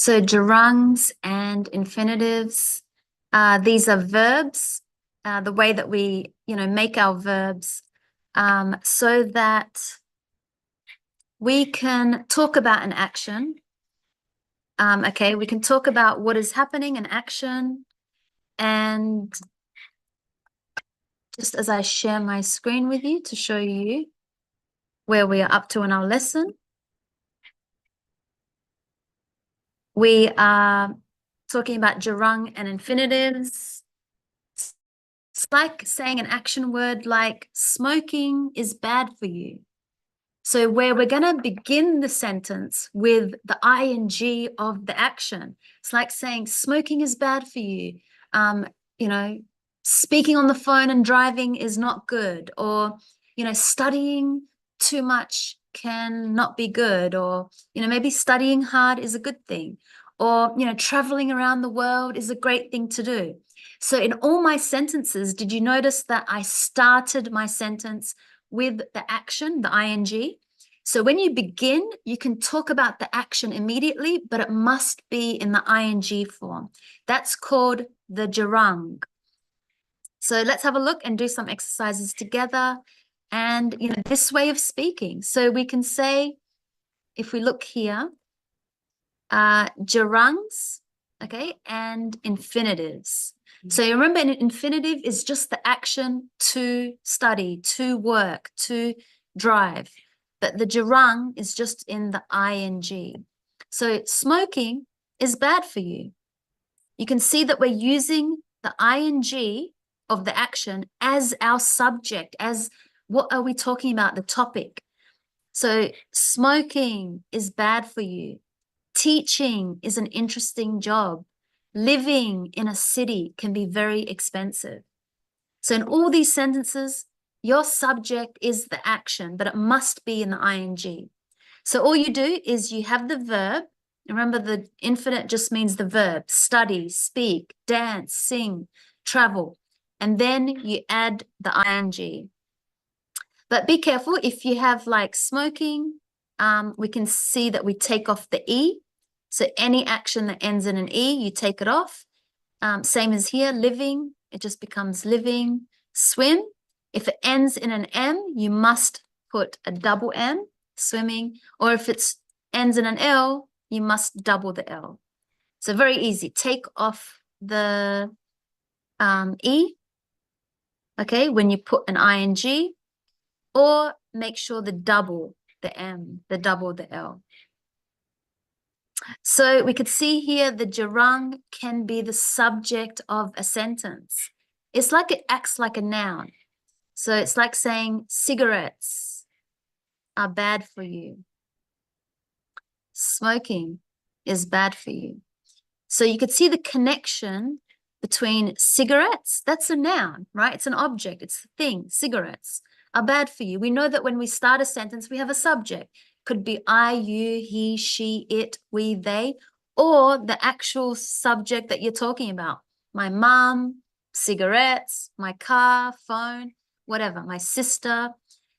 So gerunds and infinitives, these are verbs, the way that we, make our verbs, so that we can talk about an action. Okay, we can talk about what is happening in action. And just as I share my screen with you to show you where we are up to in our lesson, we are talking about gerund and infinitives. It's like saying an action word like smoking is bad for you. So where we're going to begin the sentence with the ing of the action. It's like saying smoking is bad for you. Speaking on the phone and driving is not good. Or, studying too much can not be good. Or, maybe studying hard is a good thing. Or, traveling around the world is a great thing to do. So in all my sentences, did you notice that I started my sentence with the action, the ing? So when you begin, you can talk about the action immediately, but it must be in the ing form. That's called the gerund. So let's have a look and do some exercises together. And, this way of speaking. So we can say, if we look here, gerunds, okay, and infinitives. So you remember, an infinitive is just the action to study, to work, to drive. But the gerund is just in the ing. So smoking is bad for you. You can see that we're using the ing of the action as our subject, as what are we talking about, the topic. So smoking is bad for you. Teaching is an interesting job. Living in a city can be very expensive. So in all these sentences, your subject is the action, but it must be in the ing. So all you do is you have the verb. Remember, the infinite just means the verb: study, speak, dance, sing, travel. And then you add the ing. But be careful, if you have like smoking, we can see that we take off the E. So any action that ends in an E, you take it off. Same as here, living, it just becomes living. Swim, if it ends in an M, you must put a double M, swimming. Or if it ends in an L, you must double the L. So very easy. Take off the E, okay, when you put an ing, or make sure the double the M, the double the L. So we could see here the gerund can be the subject of a sentence. It's like it acts like a noun. So it's like saying cigarettes are bad for you. Smoking is bad for you. So you could see the connection between cigarettes, that's a noun, right? It's an object, it's a thing. Cigarettes are bad for you. We know that when we start a sentence, we have a subject. Could be I, you, he, she, it, we, they, or the actual subject that you're talking about. My mom, cigarettes, my car, phone, whatever, my sister.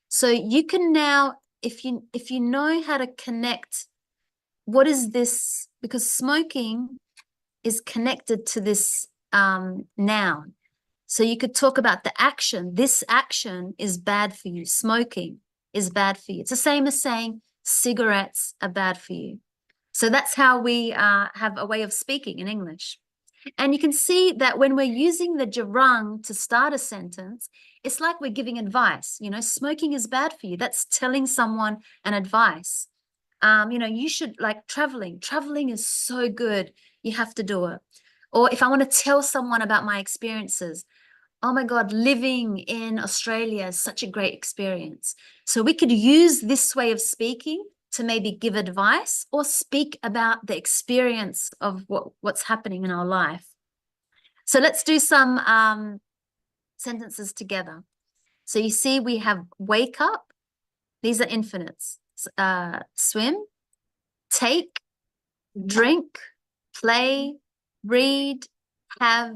So you can now, if you know how to connect, what is this? Because smoking is connected to this noun. So you could talk about the action. This action is bad for you. Smoking is bad for you. It's the same as saying cigarettes are bad for you. So that's how we have a way of speaking in English. And you can see that when we're using the gerund to start a sentence, it's like we're giving advice. Smoking is bad for you. That's telling someone an advice. You should, like, traveling. Traveling is so good. You have to do it. Or if I want to tell someone about my experiences, oh my God, living in Australia is such a great experience. So we could use this way of speaking to maybe give advice or speak about the experience of what's happening in our life. So let's do some sentences together. So you see we have wake up. These are infinites. Swim, take, drink, play, read, have,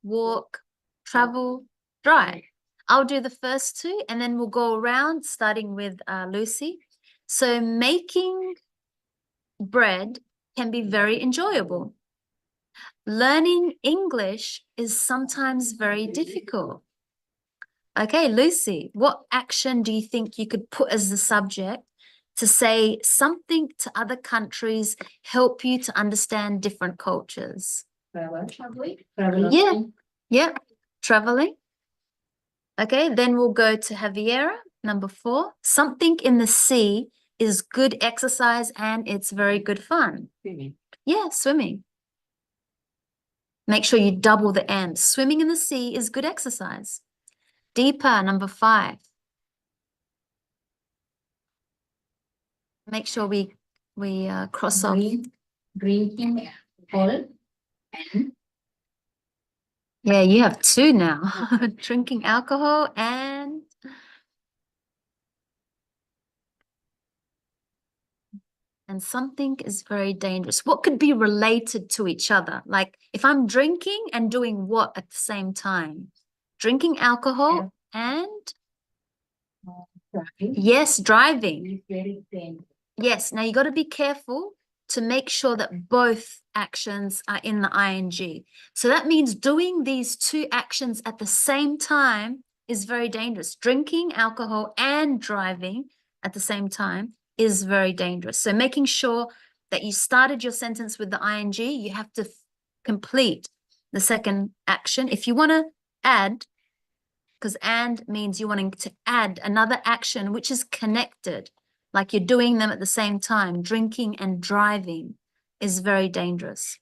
walk, travel, drive. I'll do the first two and then we'll go around starting with Lucy. So making bread can be very enjoyable. Learning English is sometimes very difficult. Okay, Lucy, what action do you think you could put as the subject to say something to other countries, help you to understand different cultures? Traveling. Yeah, traveling. Okay, then we'll go to Javiera, number 4. Something in the sea is good exercise and it's very good fun. Swimming. Yeah, swimming. Make sure you double the M. Swimming in the sea is good exercise. Deeper, number 5. Make sure we cross off. Drinking alcohol and Yeah, you have 2 now. Drinking alcohol and something is very dangerous. What could be related to each other? Like if I'm drinking and doing what at the same time? Drinking alcohol and driving. yes, driving. Is very dangerous. Yes, now you got to be careful to make sure that both actions are in the ing. So that means doing these 2 actions at the same time is very dangerous. Drinking alcohol and driving at the same time is very dangerous. So making sure that you started your sentence with the ing, you have to complete the second action. If you want to add, because and means you're wanting to add another action which is connected, like you're doing them at the same time. Drinking and driving is very dangerous.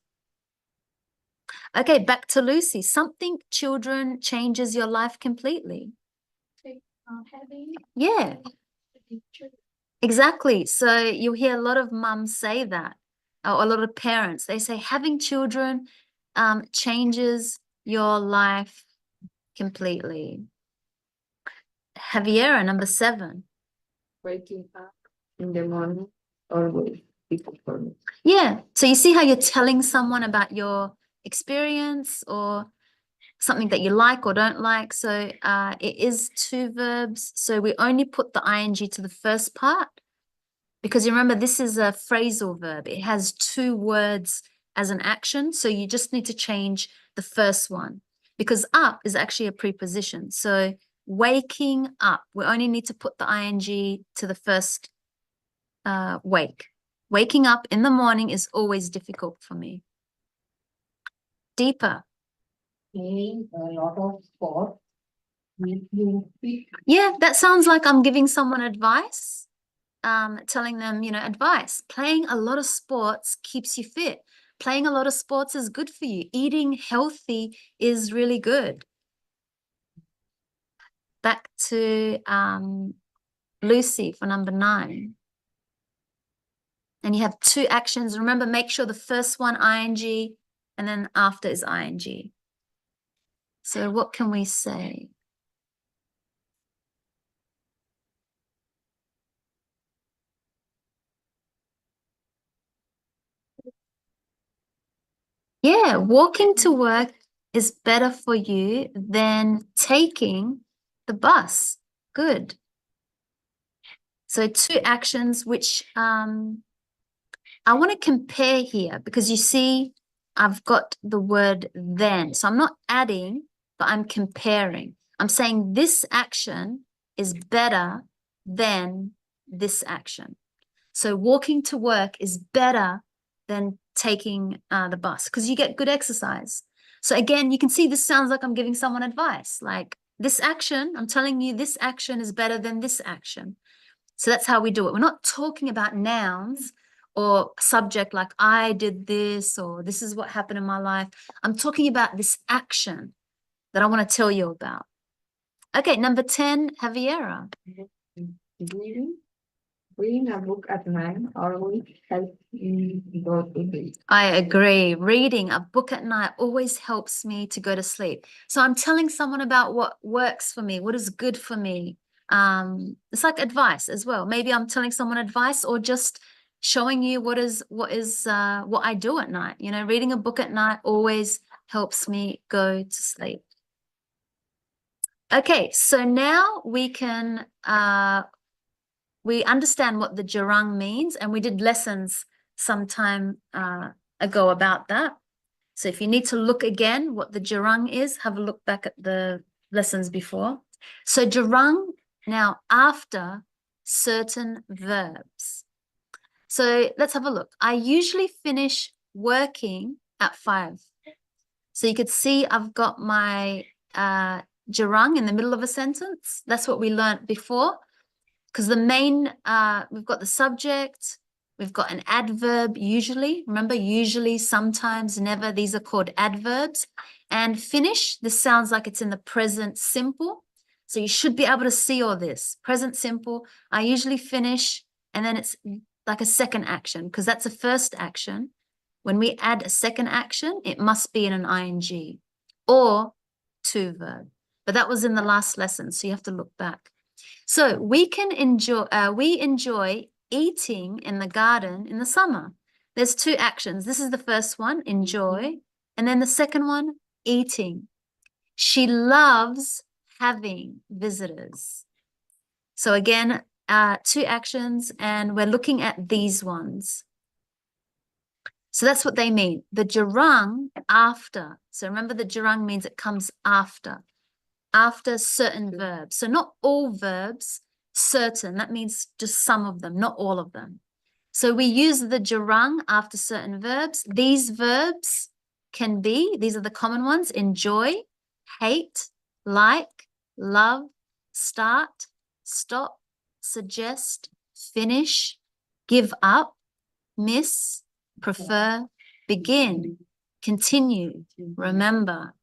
Okay, back to Lucy. Something children changes your life completely. Having Yeah, exactly. So you'll hear a lot of mums say that, or a lot of parents. They say having children changes your life completely. Javiera, number 7. waking up in the morning always before me. Yeah. So you see how you're telling someone about your experience or something that you like or don't like. So it is 2 verbs. So we only put the ing to the first part because you remember this is a phrasal verb. It has 2 words as an action. So you just need to change the first one because up is actually a preposition. So waking up, we only need to put the ing to the first wake. Waking up in the morning is always difficult for me. Deeper. Playing a lot of sport make you fit. Yeah, that sounds like I'm giving someone advice, telling them, advice. Playing a lot of sports keeps you fit. Playing a lot of sports is good for you. Eating healthy is really good. Back to Lucy for number 9. And you have 2 actions. Remember, make sure the first one ing and then after is ing. So what can we say? Yeah, walking to work is better for you than taking the bus. Good. So 2 actions which I want to compare here because you see I've got the word then. So I'm not adding, but I'm comparing. I'm saying this action is better than this action. So walking to work is better than taking the bus because you get good exercise. So again, you can see this sounds like I'm giving someone advice. Like this action, I'm telling you this action is better than this action. So that's how we do it. We're not talking about nouns or subject like I did this or this is what happened in my life. I'm talking about this action that I want to tell you about. Okay, number 10, Javiera. Reading a book at night always helps me go to sleep. I agree. Reading a book at night always helps me to go to sleep. So I'm telling someone about what works for me, what is good for me. It's like advice as well. Maybe I'm telling someone advice or just showing you what I do at night. Reading a book at night always helps me go to sleep. Okay, so now we can we understand what the gerund means, and we did lessons some time ago about that. So if you need to look again what the gerund is, have a look back at the lessons before. So gerund now after certain verbs. So let's have a look. I usually finish working at 5. So you could see I've got my gerund in the middle of a sentence. That's what we learned before. Because the main, we've got the subject, we've got an adverb usually. Remember, usually, sometimes, never. These are called adverbs. And finish, this sounds like it's in the present simple. So you should be able to see all this. Present simple, I usually finish, and then it's like a second action because that's a first action. When we add a second action, it must be in an ing or to verb. But that was in the last lesson, so you have to look back. So we enjoy eating in the garden in the summer. There's 2 actions. This is the first one, enjoy, and then the second one, eating. She loves having visitors. So again, 2 actions, and we're looking at these ones. So that's what they mean. The gerund after. So remember, the gerund means it comes after certain verbs. So not all verbs, certain. That means just some of them, not all of them. So we use the gerund after certain verbs. These verbs can be, these are the common ones, enjoy, hate, like, love, start, stop, suggest, finish, give up, miss, prefer, begin, continue, remember.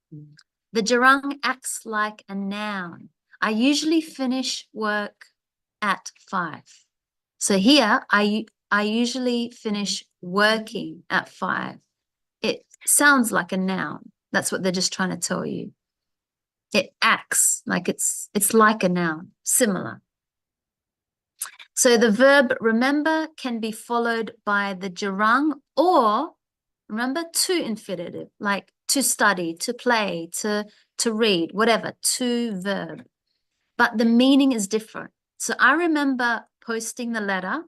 The gerund acts like a noun. I usually finish work at 5. So here, I usually finish working at 5. It sounds like a noun. That's what they're just trying to tell you. It acts like it's like a noun, similar. So the verb remember can be followed by the gerund or remember to infinitive, like to study, to play, to read, whatever, to verb. But the meaning is different. So I remember posting the letter.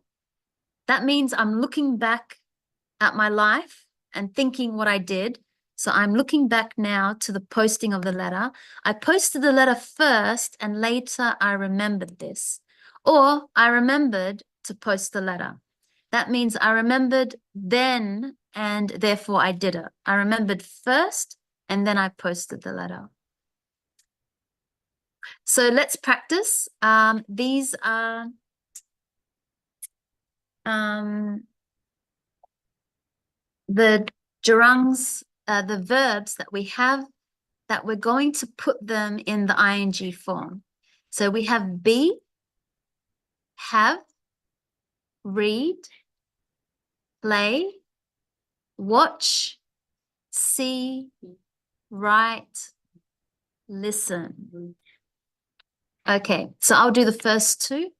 That means I'm looking back at my life and thinking what I did. So I'm looking back now to the posting of the letter. I posted the letter first and later I remembered this. Or I remembered to post the letter. That means I remembered then and therefore I did it. I remembered first and then I posted the letter. So let's practice. These are the gerunds, the verbs that we have that we're going to put them in the ing form. So we have be, have, read, play, watch, see, write, listen. Okay, so I'll do the first 2.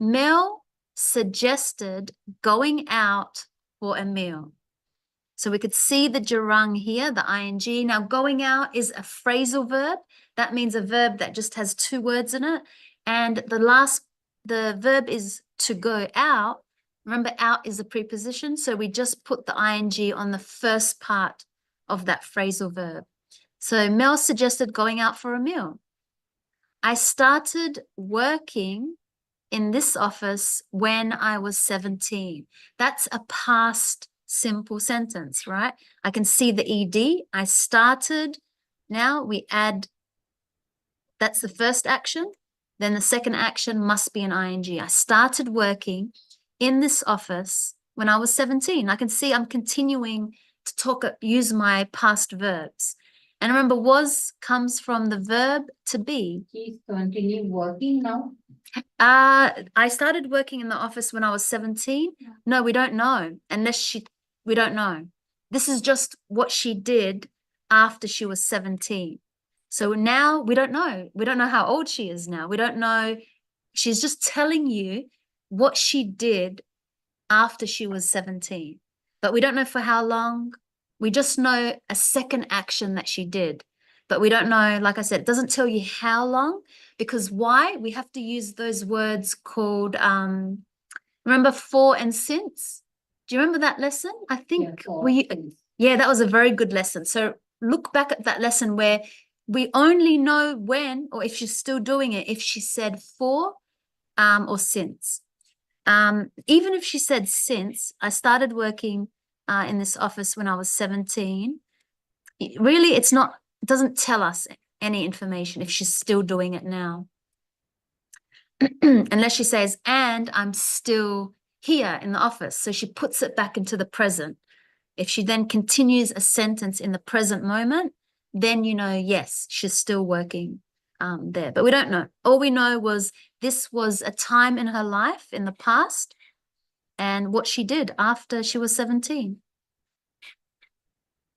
Mel suggested going out for a meal. So we could see the gerund here, the ing. Now, going out is a phrasal verb. That means a verb that just has 2 words in it. And the verb is to go out. Remember, out is a preposition. So we just put the ing on the first part of that phrasal verb. So Mel suggested going out for a meal. I started working in this office when I was 17. That's a past simple sentence, right? I can see the ed. I started. Now we add, that's the first action. Then the second action must be an ing. I started working in this office when I was 17. I can see I'm continuing to use my past verbs. And remember, was comes from the verb to be. She's continue working now. I started working in the office when I was 17. No, we don't know. We don't know. This is just what she did after she was 17. So now we don't know. We don't know how old she is now. We don't know. She's just telling you what she did after she was 17. But we don't know for how long. We just know a second action that she did. But we don't know, like I said, it doesn't tell you how long. Because why? We have to use those words called, remember for and since? Do you remember that lesson? I think for we, since. yeah, that was a very good lesson. So look back at that lesson where we only know when, or if she's still doing it, if she said for or since. Even if she said since, I started working in this office when I was 17. Really, it doesn't tell us any information if she's still doing it now. Unless she says, and I'm still here in the office. So she puts it back into the present. If she then continues a sentence in the present moment, then you know, yes, she's still working there. But we don't know. All we know was this was a time in her life in the past and what she did after she was 17.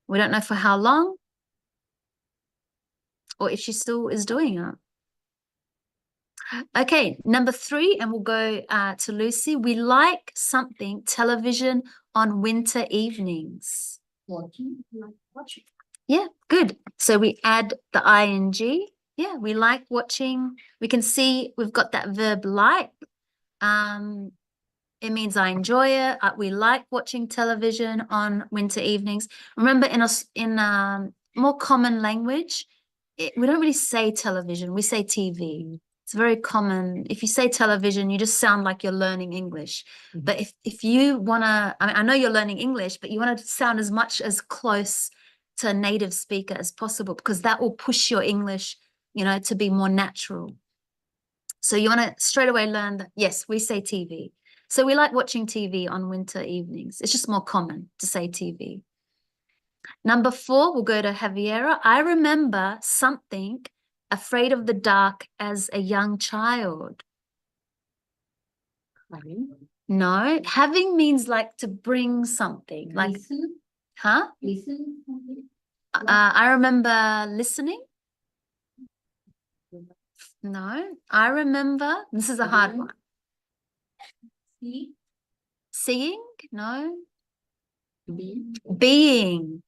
We don't know for how long or if she still is doing it. Okay, number 3, and we'll go to Lucy. We like something, television on winter evenings. Watching, like watching. Yeah, good. So we add the ing. Yeah, we like watching. We can see we've got that verb like. It means I enjoy it. We like watching television on winter evenings. Remember, in more common language, we don't really say television. We say TV. It's very common. If you say television, you just sound like you're learning English. But if you want to, I know you're learning English, but you want to sound as much as close to a native speaker as possible, because that will push your English, to be more natural. So you want to straight away learn that, yes, we say TV. So we like watching TV on winter evenings. It's just more common to say TV. Number 4, we'll go to Javiera. I remember something afraid of the dark as a young child. No, having means like to bring something. Like, Listen. huh? Listen. I remember listening. No, I remember. This is a hard one. See. Seeing? No. Being. Being.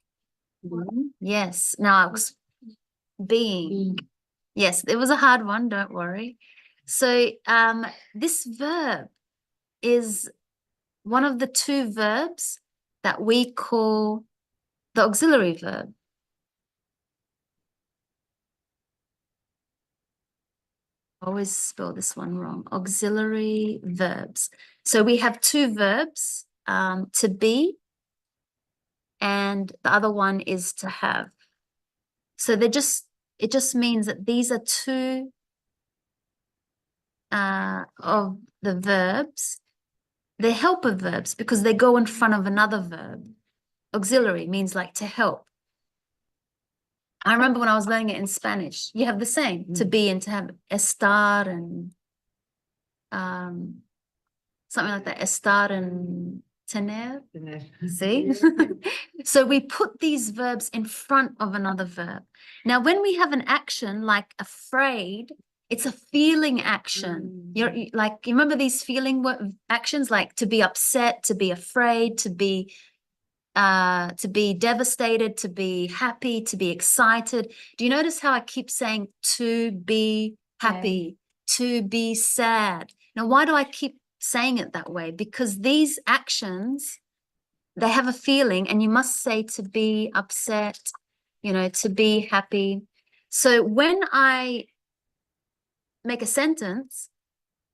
Yes. Now, being. Yes, it was a hard one. Don't worry. So this verb is one of the 2 verbs that we call the auxiliary verb. Always spell this one wrong. Auxiliary verbs. So we have 2 verbs, to be, and the other one is to have. So it just means that these are 2 of the verbs. They're helper verbs because they go in front of another verb. Auxiliary means like to help. I remember when I was learning it in Spanish, you have the same, to be and to have, estar and something like that, estar and tener. See? So we put these verbs in front of another verb. Now, when we have an action like afraid, it's a feeling action. You remember these feeling actions, like to be upset, to be afraid, to be devastated, to be happy, to be excited. Do you notice how I keep saying to be happy, to be sad? Now, why do I keep saying it that way? Because these actions, they have a feeling, and you must say to be upset, to be happy. So when I make a sentence,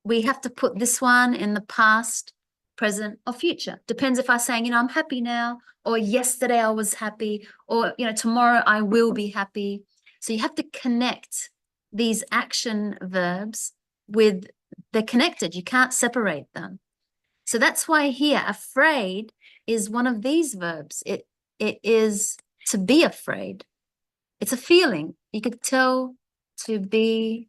we have to put this one in the past, present, or future. Depends if I'm saying, I'm happy now, or yesterday I was happy, or, tomorrow I will be happy. So you have to connect these action verbs they're connected. You can't separate them. So that's why here, afraid is one of these verbs. It is to be afraid. It's a feeling. You could tell to be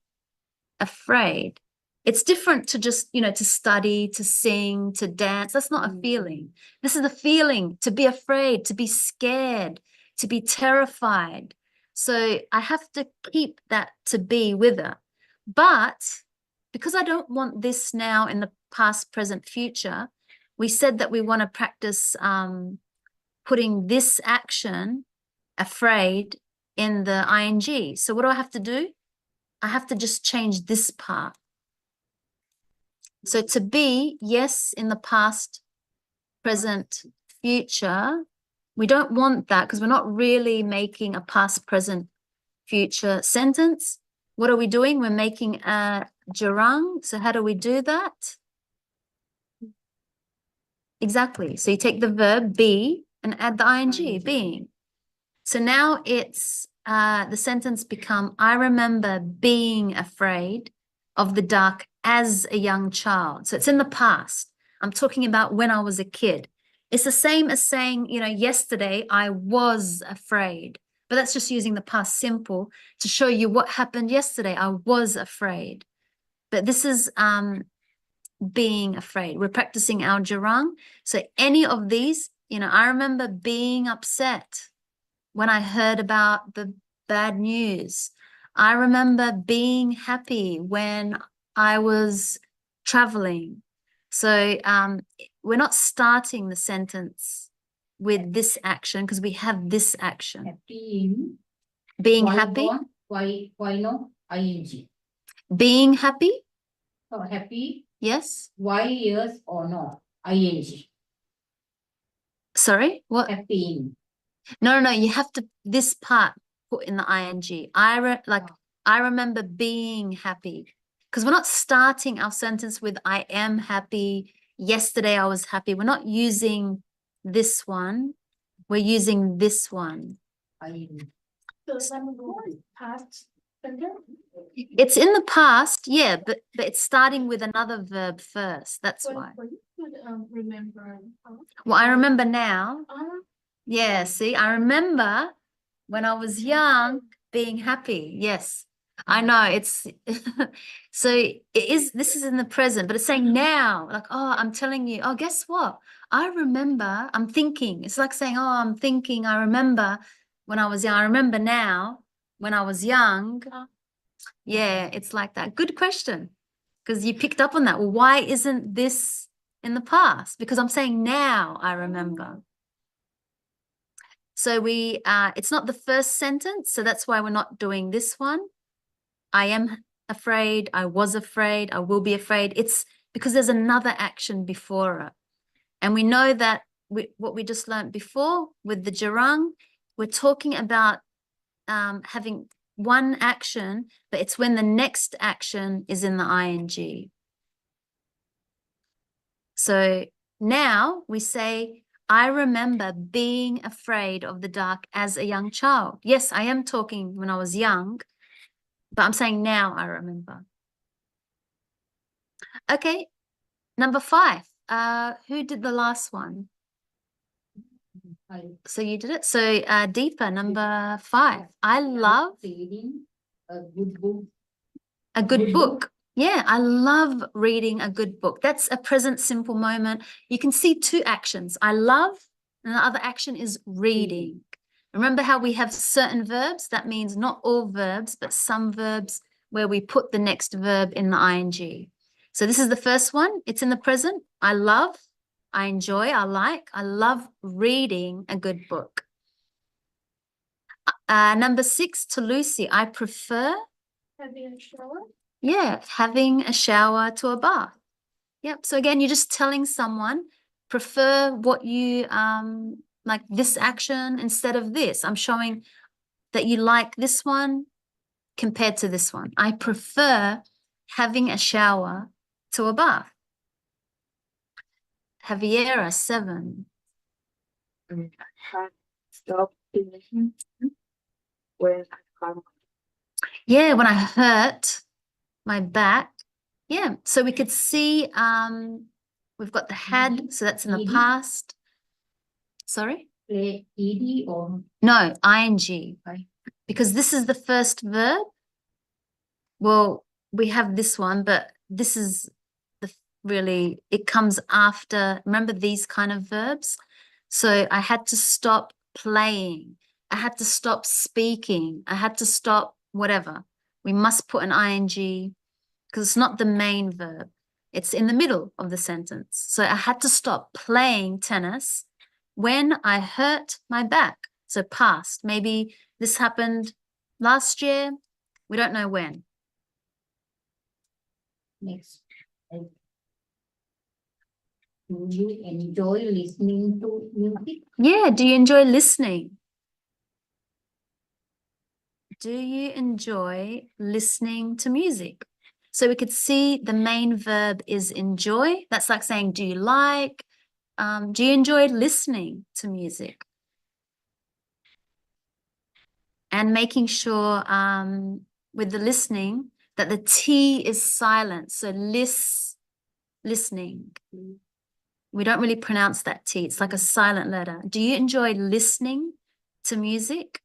afraid. It's different to just, to study, to sing, to dance. That's not a feeling. This is a feeling, to be afraid, to be scared, to be terrified. So I have to keep that to be with her. But because I don't want this now in the past, present, future, we said that we want to practice putting this action, afraid, in the ing. So what do I have to do? I have to just change this part. So to be, yes, in the past, present, future. We don't want that because we're not really making a past, present, future sentence. What are we doing? We're making a gerund. So how do we do that? Exactly. So you take the verb be and add the ing, being. So now it's the sentence become, I remember being afraid of the dark as a young child. So it's in the past. I'm talking about when I was a kid. It's the same as saying, you know, yesterday I was afraid. But that's just using the past simple to show you what happened yesterday. I was afraid. But this is being afraid. We're practicing our gerund. So any of these, you know, I remember being upset when I heard about the bad news. I remember being happy when I was traveling. So we're not starting the sentence with this action because we have this action. Happy. Being Why happy. not? Why no? ing. Being happy. So happy. Yes. Why yes or no? ing. Sorry, what? Happy. No, you have to, this part put in the ing. I remember being happy. Because we're not starting our sentence with I am happy. Yesterday I was happy. We're not using this one. We're using this one. ing. So some past sentence. It's in the past, yeah, but it's starting with another verb first. That's why. Well, you could remember. Well, I remember now. Uh, Yeah, see, I remember when I was young being happy. Yes, I know it's so this is in the present, but it's saying now, like, oh, I'm telling you, oh, guess what? I remember, I'm thinking. It's like saying, oh, I'm thinking, I remember when I was young. I remember now when I was young. Yeah, it's like that. Good question. Because you picked up on that. Well, why isn't this in the past? Because I'm saying now I remember. So it's not the first sentence, so that's why we're not doing this one. I am afraid, I was afraid, I will be afraid. It's because there's another action before it. And we know that what we just learned before with the gerund, we're talking about having one action, but it's when the next action is in the ing. So now we say, I remember being afraid of the dark as a young child. Yes, I am talking when I was young, but I'm saying now I remember. Okay, number 5. Who did the last one? So you did it. So Deepa, number 5. I love reading a good book. a good book. Yeah, I love reading a good book. That's a present simple moment. You can see 2 actions. I love, and the other action is reading. Remember how we have certain verbs? That means not all verbs, but some verbs where we put the next verb in the ing. So this is the first one. It's in the present. I love, I enjoy, I like, I love reading a good book. Number 6, to Lucy, I prefer having a shower. Yeah, having a shower to a bath. Yep. So again, you're just telling someone, prefer what you like this action instead of this. I'm showing that you like this one compared to this one. I prefer having a shower to a bath. Javiera, 7. Stop thinking when I come. Yeah, when I hurt my back. Yeah, so we could see we've got the had, so that's in the past. Sorry? Play ed or No, ing. Because this is the first verb. Well, we have this one, but this is really, it comes after, remember these kind of verbs? So I had to stop playing. I had to stop speaking. I had to stop whatever. We must put an ing because it's not the main verb. It's in the middle of the sentence. So I had to stop playing tennis when I hurt my back. So past, maybe this happened last year. We don't know when. next. Do you enjoy listening to music? Yeah, do you enjoy listening? Do you enjoy listening to music? So we could see the main verb is enjoy. That's like saying, do you like? Do you enjoy listening to music? And making sure with the listening that the T is silent. So listening. We don't really pronounce that T. It's like a silent letter. Do you enjoy listening to music?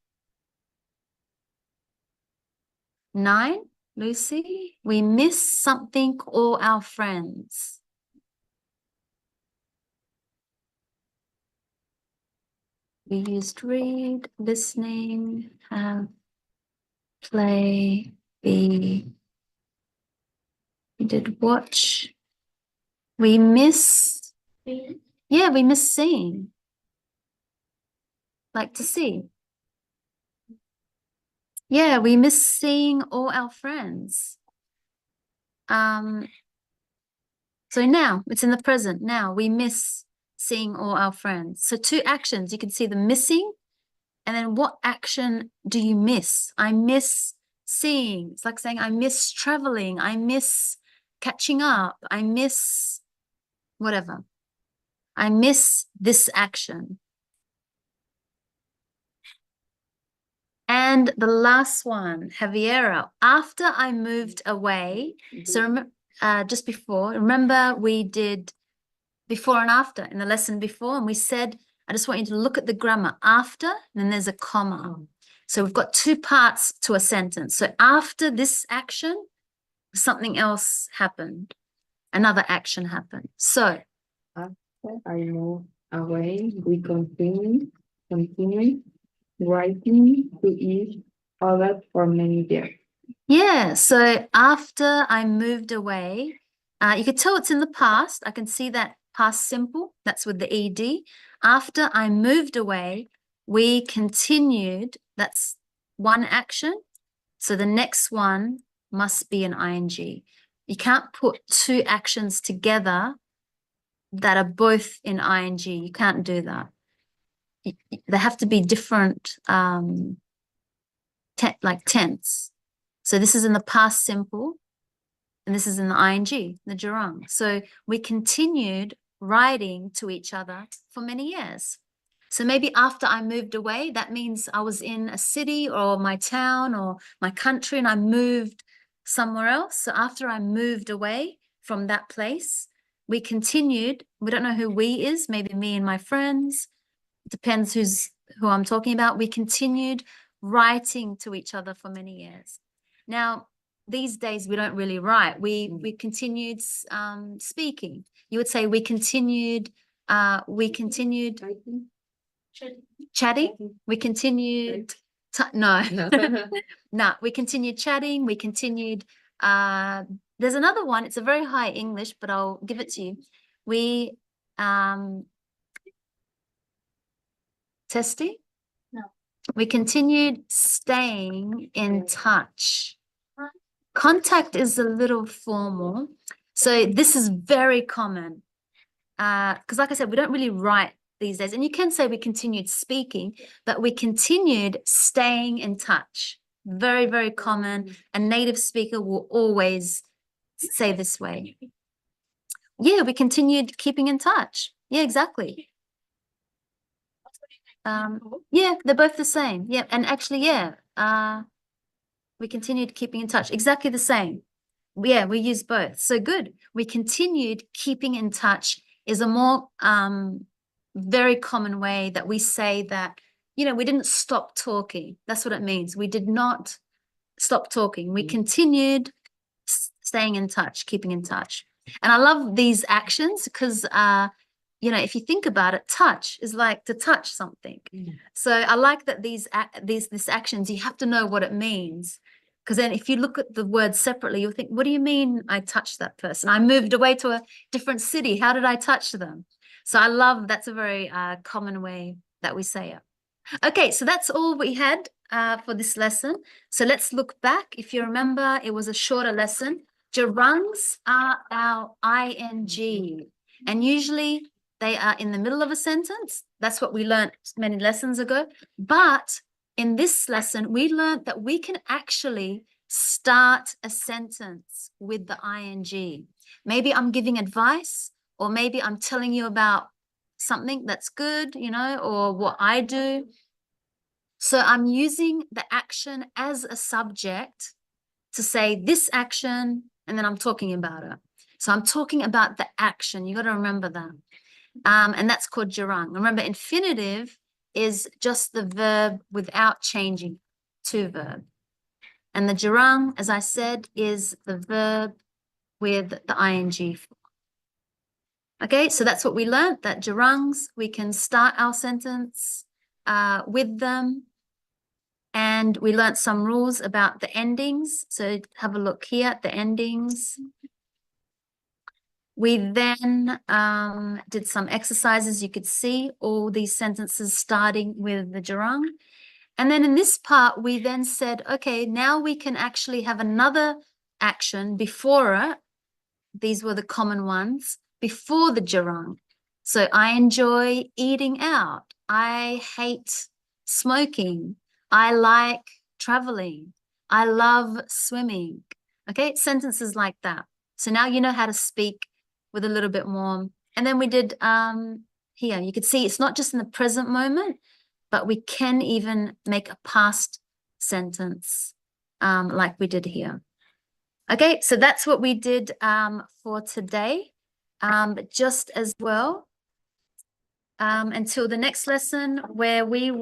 9, Lucy. We miss something or our friends. We used read, listening, have, play, be. We did watch. We miss, See? yeah, we miss seeing. Like to see. Yeah, we miss seeing all our friends. So now it's in the present. Now we miss seeing all our friends. So 2 actions. You can see the missing, and then what action do you miss? I miss seeing. It's like saying I miss traveling. I miss catching up. I miss whatever. I miss this action. And the last one, Javiera, after I moved away. So just before, remember we did before and after in the lesson before, and we said, I just want you to look at the grammar after, and then there's a comma. So we've got 2 parts to a sentence. So after this action, something else happened. Another action happened. So After I moved away, we continued writing to each other for many years. yeah, so after I moved away, you could tell it's in the past. I can see that past simple. That's with the ed. After I moved away, we continued. That's one action. So the next one must be an ing. You can't put 2 actions together that are both in ing. You can't do that. They have to be different like tense. So this is in the past simple, and this is in the ing, the gerund. So we continued writing to each other for many years. So maybe after I moved away, that means I was in a city or my town or my country and I moved somewhere else. So after I moved away from that place, we continued. We don't know who we is, maybe me and my friends. It depends who I'm talking about. We continued writing to each other for many years. Now, these days we don't really write. We continued speaking. You would say we continued chatting. We continued no. No, we continued chatting. We continued there's another one. It's a very high English, but I'll give it to you. We testing? No. We continued staying in touch. Contact is a little formal. So this is very common. Because like I said, we don't really write these days. And you can say we continued speaking, but we continued staying in touch. Very, very common. A native speaker will always say this way. Yeah, we continued keeping in touch. Yeah, exactly. Yeah, they're both the same. Yeah, and actually, yeah, we continued keeping in touch. Exactly the same. Yeah, we use both. So good. We continued keeping in touch is a more very common way that we say that, you know, we didn't stop talking. That's what it means. We did not stop talking. We continued staying in touch, keeping in touch. And I love these actions because you know, if you think about it, touch is like to touch something. So I like that these actions, you have to know what it means. Because then if you look at the words separately, you'll think, what do you mean I touched that person? I moved away to a different city. How did I touch them? So I love that's a very common way that we say it. Okay, so that's all we had for this lesson. So let's look back. If you remember, it was a shorter lesson. Gerunds are our ing. And usually they are in the middle of a sentence. That's what we learned many lessons ago. But in this lesson, we learned that we can actually start a sentence with the ing. Maybe I'm giving advice, or maybe I'm telling you about something that's good, you know, or what I do. So I'm using the action as a subject to say this action, and then I'm talking about it. So I'm talking about the action. You got to remember that. And that's called gerund. Remember, infinitive is just the verb without changing to verb. And the gerund, as I said, is the verb with the ing. Okay, so that's what we learned, that gerunds, we can start our sentence with them. And we learned some rules about the endings. So have a look here at the endings. We then did some exercises. You could see all these sentences starting with the gerund. And then in this part, we then said, okay, now we can actually have another action before it. These were the common ones before the gerund. So I enjoy eating out. I hate smoking. I like traveling. I love swimming. Okay, sentences like that. So now you know how to speak with a little bit more. And then we did here, you could see it's not just in the present moment, but we can even make a past sentence like we did here. Okay, so that's what we did for today. But just as well, until the next lesson where we will